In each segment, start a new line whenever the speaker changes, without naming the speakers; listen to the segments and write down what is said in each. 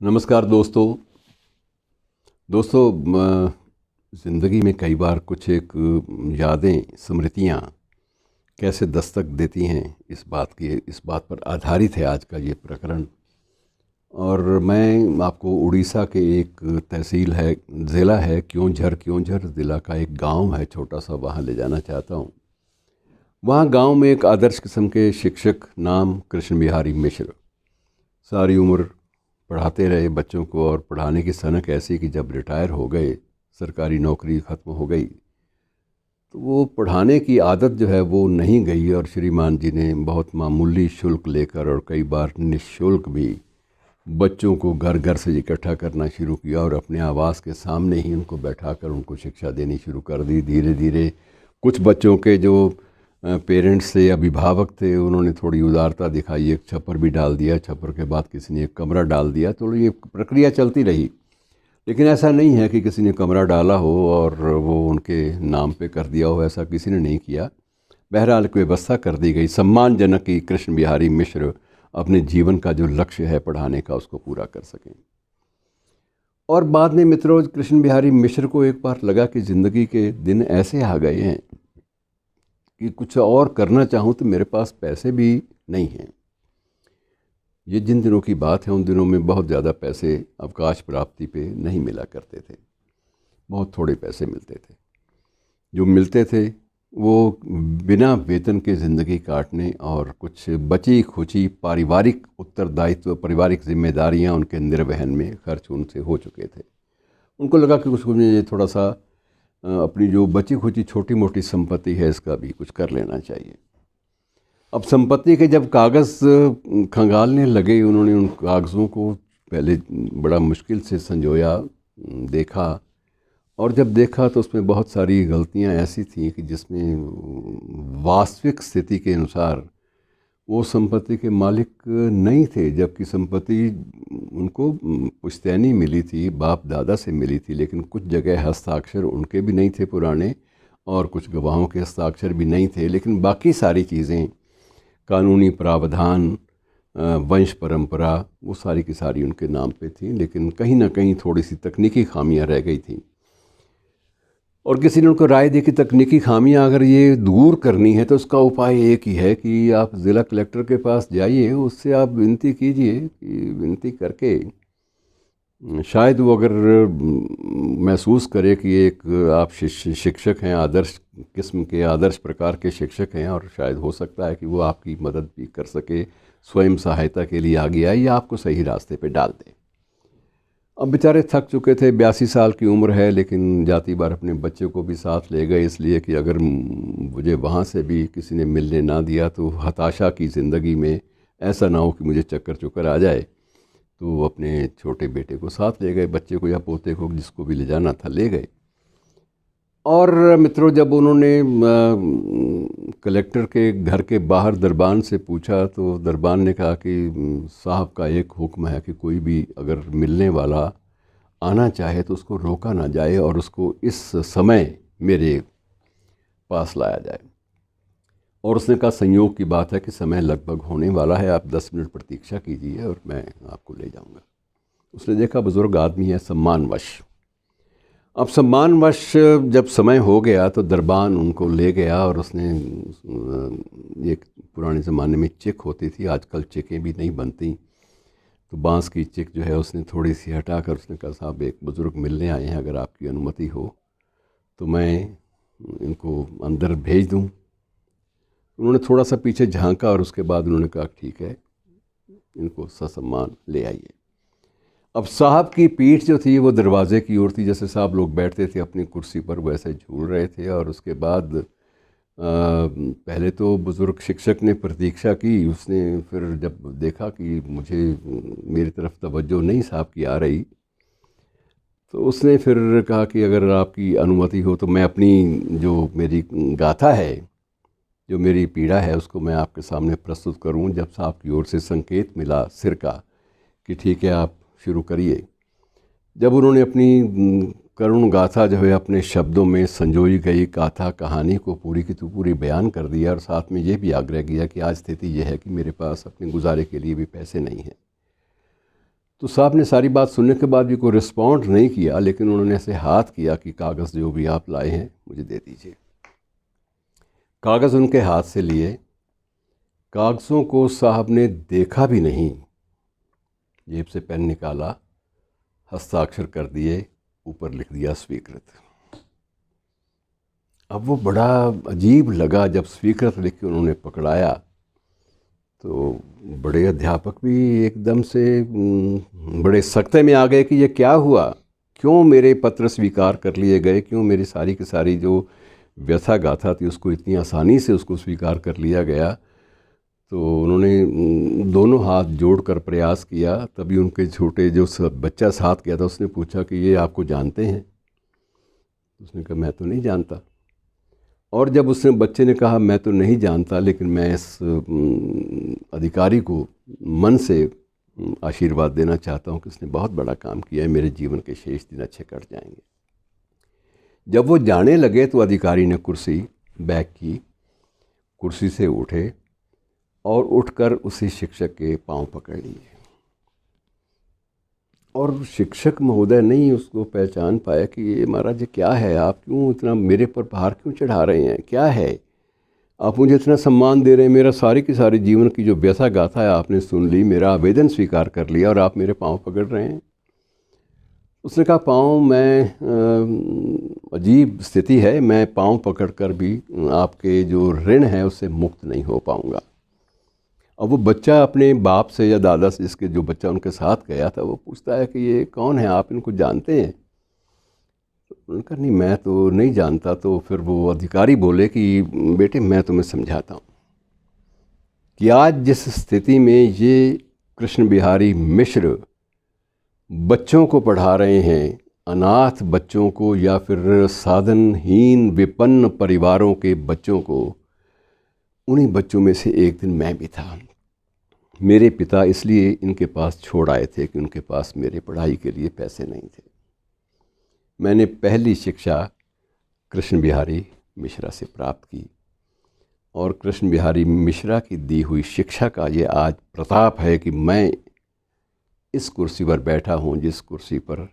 नमस्कार दोस्तों ज़िंदगी में कई बार कुछ एक यादें स्मृतियाँ कैसे दस्तक देती हैं, इस बात पर आधारित है आज का ये प्रकरण। और मैं आपको उड़ीसा के एक तहसील है, ज़िला है क्योंझर ज़िला का एक गांव है छोटा सा, वहाँ ले जाना चाहता हूँ। वहाँ गांव में एक आदर्श किस्म के शिक्षक, नाम कृष्ण बिहारी मिश्र, सारी उम्र पढ़ाते रहे बच्चों को। और पढ़ाने की सनक ऐसी कि जब रिटायर हो गए, सरकारी नौकरी ख़त्म हो गई, तो वो पढ़ाने की आदत जो है वो नहीं गई। और श्रीमान जी ने बहुत मामूली शुल्क लेकर और कई बार निःशुल्क भी बच्चों को घर घर से इकट्ठा करना शुरू किया और अपने आवास के सामने ही उनको बैठाकर उनको शिक्षा देनी शुरू कर दी। धीरे धीरे कुछ बच्चों के जो पेरेंट्स थे, अभिभावक थे, उन्होंने थोड़ी उदारता दिखाई, एक छप्पर भी डाल दिया। छप्पर के बाद किसी ने एक कमरा डाल दिया। तो ये प्रक्रिया चलती रही, लेकिन ऐसा नहीं है कि किसी ने कमरा डाला हो और वो उनके नाम पे कर दिया हो, ऐसा किसी ने नहीं किया। बहरहाल एक व्यवस्था कर दी गई सम्मानजनक कि कृष्ण बिहारी मिश्र अपने जीवन का जो लक्ष्य है पढ़ाने का, उसको पूरा कर सकें। और बाद में मित्रों, कृष्ण बिहारी मिश्र को एक बार लगा कि ज़िंदगी के दिन ऐसे आ गए हैं कि कुछ और करना चाहूँ तो मेरे पास पैसे भी नहीं हैं। ये जिन दिनों की बात है, उन दिनों में बहुत ज़्यादा पैसे अवकाश प्राप्ति पे नहीं मिला करते थे, बहुत थोड़े पैसे मिलते थे। जो मिलते थे वो बिना वेतन के ज़िंदगी काटने और कुछ बची खुची पारिवारिक उत्तरदायित्व, पारिवारिक जिम्मेदारियां उनके निर्वहन में खर्च उनसे हो चुके थे। उनको लगा कि कुछ मुझे थोड़ा सा अपनी जो बची खुची छोटी मोटी संपत्ति है, इसका भी कुछ कर लेना चाहिए। अब संपत्ति के जब कागज़ खंगालने लगे, उन्होंने उन कागज़ों को पहले बड़ा मुश्किल से संजोया, देखा। और जब देखा तो उसमें बहुत सारी गलतियां ऐसी थीं कि जिसमें वास्तविक स्थिति के अनुसार वो संपत्ति के मालिक नहीं थे, जबकि संपत्ति उनको पुश्तैनी मिली थी, बाप दादा से मिली थी। लेकिन कुछ जगह हस्ताक्षर उनके भी नहीं थे पुराने, और कुछ गवाहों के हस्ताक्षर भी नहीं थे। लेकिन बाकी सारी चीज़ें, कानूनी प्रावधान, वंश परंपरा, वो सारी की सारी उनके नाम पे थी। लेकिन कहीं ना कहीं थोड़ी सी तकनीकी खामियां रह गई थी। और किसी ने उनको राय दी कि तकनीकी खामियां अगर ये दूर करनी है तो उसका उपाय एक ही है कि आप ज़िला कलेक्टर के पास जाइए, उससे आप विनती कीजिए कि विनती करके शायद वो अगर महसूस करे कि एक आप शिक्षक हैं, आदर्श किस्म के, आदर्श प्रकार के शिक्षक हैं, और शायद हो सकता है कि वो आपकी मदद भी कर सके, स्वयं सहायता के लिए आगे आए या आपको सही रास्ते पे डाल दे। अब बेचारे थक चुके थे, 82 साल की उम्र है, लेकिन जाती बार अपने बच्चे को भी साथ ले गए, इसलिए कि अगर मुझे वहाँ से भी किसी ने मिलने ना दिया तो हताशा की ज़िंदगी में ऐसा ना हो कि मुझे चक्कर चुक्कर आ जाए। तो वो अपने छोटे बेटे को साथ ले गए, बच्चे को या पोते को, जिसको भी ले जाना था ले गए। और मित्रों, जब उन्होंने कलेक्टर के घर के बाहर दरबान से पूछा तो दरबान ने कहा कि साहब का एक हुक्म है कि कोई भी अगर मिलने वाला आना चाहे तो उसको रोका ना जाए और उसको इस समय मेरे पास लाया जाए। और उसने कहा संयोग की बात है कि समय लगभग होने वाला है, आप 10 मिनट प्रतीक्षा कीजिए और मैं आपको ले जाऊंगा। उसने देखा बुज़ुर्ग आदमी है, सम्मानवश। अब सम्मानवश जब समय हो गया तो दरबान उनको ले गया और उसने एक पुराने ज़माने में चिक होती थी, आजकल चिकें भी नहीं बनती, तो बांस की चिक जो है उसने थोड़ी सी हटाकर उसने कहा साहब एक बुज़ुर्ग मिलने आए हैं, अगर आपकी अनुमति हो तो मैं इनको अंदर भेज दूं। उन्होंने थोड़ा सा पीछे झांका और उसके बाद उन्होंने कहा ठीक है, इनको ससम्मान ले आइए। अब साहब की पीठ जो थी वो दरवाजे की ओर थी, जैसे साहब लोग बैठते थे अपनी कुर्सी पर वैसे झूल रहे थे। और उसके बाद पहले तो बुज़ुर्ग शिक्षक ने प्रतीक्षा की, उसने फिर जब देखा कि मुझे मेरी तरफ तवज्जो नहीं साहब की आ रही, तो उसने फिर कहा कि अगर आपकी अनुमति हो तो मैं अपनी जो मेरी गाथा है, जो मेरी पीड़ा है, उसको मैं आपके सामने प्रस्तुत करूं। जब साहब की ओर से संकेत मिला सिर का कि ठीक है आप शुरू करिए, जब उन्होंने अपनी करुण गाथा जो है अपने शब्दों में संजोई गई गाथा कहानी को पूरी की तो पूरी बयान कर दिया, और साथ में ये भी आग्रह किया कि आज स्थिति यह है कि मेरे पास अपने गुजारे के लिए भी पैसे नहीं हैं। तो साहब ने सारी बात सुनने के बाद भी कोई रिस्पॉन्ड नहीं किया, लेकिन उन्होंने ऐसे हाथ किया कि कागज़ जो भी आप लाए हैं मुझे दे दीजिए। कागज़ उनके हाथ से लिए, कागज़ों को साहब ने देखा भी नहीं, जेब से पेन निकाला, हस्ताक्षर कर दिए, ऊपर लिख दिया स्वीकृत। अब वो बड़ा अजीब लगा जब स्वीकृत लिख के उन्होंने पकड़ाया, तो बड़े अध्यापक भी एकदम से बड़े सख्ते में आ गए कि ये क्या हुआ, क्यों मेरे पत्र स्वीकार कर लिए गए, क्यों मेरी सारी की सारी जो व्यथा गाथा थी उसको इतनी आसानी से उसको स्वीकार कर लिया गया। तो उन्होंने दोनों हाथ जोड़कर प्रयास किया। तभी उनके छोटे जो बच्चा साथ गया था उसने पूछा कि ये आपको जानते हैं? उसने कहा मैं तो नहीं जानता। और जब उसने बच्चे ने कहा मैं तो नहीं जानता, लेकिन मैं इस अधिकारी को मन से आशीर्वाद देना चाहता हूँ कि उसने बहुत बड़ा काम किया है, मेरे जीवन के शेष दिन अच्छे कट जाएंगे। जब वो जाने लगे तो अधिकारी ने कुर्सी बैक की, कुर्सी से उठे और उठकर उसी शिक्षक के पांव पकड़ लिए। और शिक्षक महोदय नहीं उसको पहचान पाया कि ये महाराज ये क्या है, आप क्यों इतना मेरे पर भार क्यों चढ़ा रहे हैं, क्या है, आप मुझे इतना सम्मान दे रहे हैं, मेरा सारी की सारी जीवन की जो व्यथा गाथा है आपने सुन ली, मेरा आवेदन स्वीकार कर लिया और आप मेरे पाँव पकड़ रहे हैं। उसने कहा पाँव, मैं अजीब स्थिति है, मैं पाँव पकड़ कर भी आपके जो ऋण है उससे मुक्त नहीं हो पाऊँगा। अब वो बच्चा अपने बाप से या दादा से, जिसके जो बच्चा उनके साथ गया था, वो पूछता है कि ये कौन है, आप इनको जानते हैं? उन्होंने कहा नहीं मैं तो नहीं जानता। तो फिर वो अधिकारी बोले कि बेटे मैं तुम्हें समझाता हूँ कि आज जिस स्थिति में ये कृष्ण बिहारी मिश्र बच्चों को पढ़ा रहे हैं, अनाथ बच्चों को या फिर साधनहीन विपन्न परिवारों के बच्चों को, उन्हीं बच्चों में से एक दिन मैं भी था। मेरे पिता इसलिए इनके पास छोड़ आए थे कि उनके पास मेरे पढ़ाई के लिए पैसे नहीं थे। मैंने पहली शिक्षा कृष्ण बिहारी मिश्रा से प्राप्त की और कृष्ण बिहारी मिश्रा की दी हुई शिक्षा का ये आज प्रताप है कि मैं इस कुर्सी पर बैठा हूँ, जिस कुर्सी पर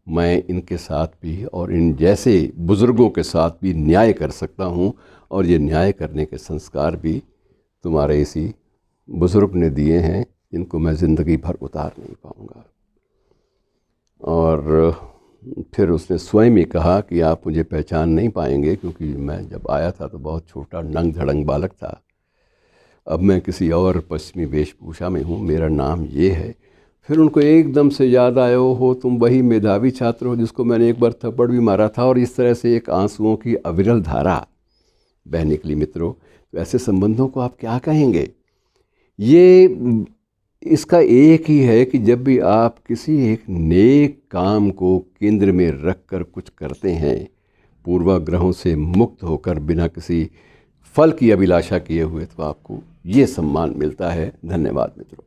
मैं इनके साथ भी और इन जैसे बुज़ुर्गों के साथ भी न्याय कर सकता हूँ। और ये न्याय करने के संस्कार भी तुम्हारे इसी बुज़ुर्ग ने दिए हैं, इनको मैं ज़िंदगी भर उतार नहीं पाऊँगा। और फिर उसने स्वयं ही कहा कि आप मुझे पहचान नहीं पाएंगे, क्योंकि मैं जब आया था तो बहुत छोटा नंग धड़ंग बालक था। अब मैं किसी और पश्चिमी वेशभूषा में हूँ, मेरा नाम ये है। फिर उनको एकदम से याद आया, हो तुम वही मेधावी छात्र हो जिसको मैंने एक बार थप्पड़ भी मारा था। और इस तरह से एक आंसुओं की अविरल धारा बह निकली। मित्रों, तो ऐसे संबंधों को आप क्या कहेंगे? ये इसका एक ही है कि जब भी आप किसी एक नेक काम को केंद्र में रख कर कुछ करते हैं, पूर्वाग्रहों से मुक्त होकर बिना किसी फल की अभिलाषा किए हुए, तो आपको ये सम्मान मिलता है। धन्यवाद मित्रों।